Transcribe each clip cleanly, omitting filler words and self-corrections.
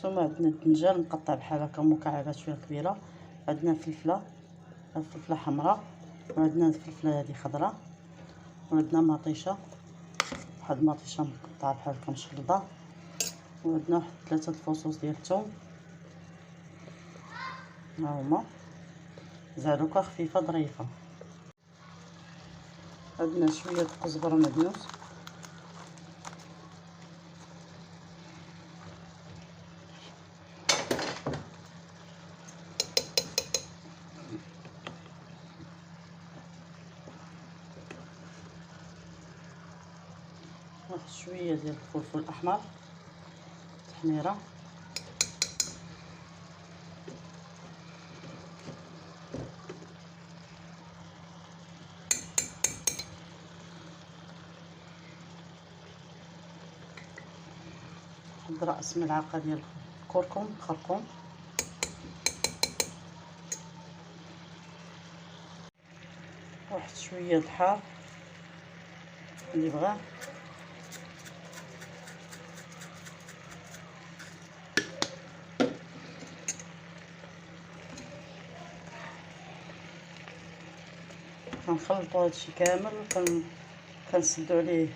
ثم عندنا الدنجال مقطع بحال هكا مكعبات شويه كبيره. عندنا الفلفله حمراء، وعندنا الفلفله هذه خضراء، وعندنا مطيشه، واحد المطيشه مقطعه بحال هكا مشلضه، وعندنا واحد 3 الفصوص ديال الثوم، ها هما زعلوكه خفيفه ظريفه. عندنا شويه الكزبره مدنوس، واحد شويه ديال الفلفل الاحمر تحميره، واحد راس ملعقه ديال الكركم خرقوم، واحد شويه الحار اللي بغاه، كنخلطو هادشي كامل، كنسدو عليه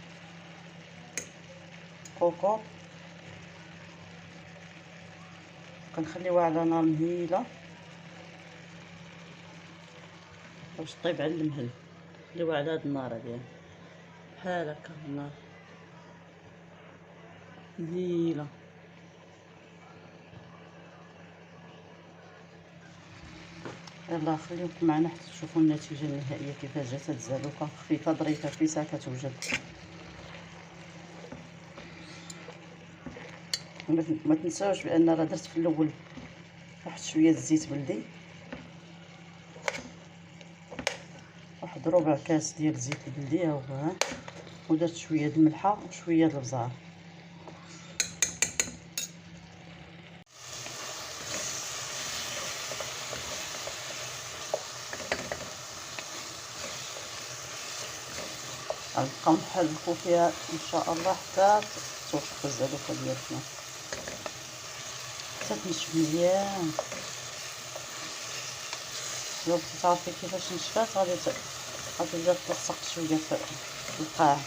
كوكوط، كنخليوها على نار مهيله باش طيب على المهل. خليوها على هاد النار هادي بحال هكا، النار مهيله. يلا خليكم معنا حتى تشوفوا النتيجه النهائيه كيفاش جات هاد الزعلوكه خفيفه ظريفه في ساعه كتوجد. ما تنساوش بان راه درت في الاول واحد شويه الزيت بلدي، واحد ربع كاس ديال الزيت البلدي ها هو، ودرت شويه د الملحه وشويه د البزار. غنبقاو نحركو فيها ان شاء الله حتى توقف الزعلوكه ديالتنا، حتى تنشف مزيان. لو بغيتي تعرفي كيفاش نشفات غادي تبدا تلصق شويه في القاع.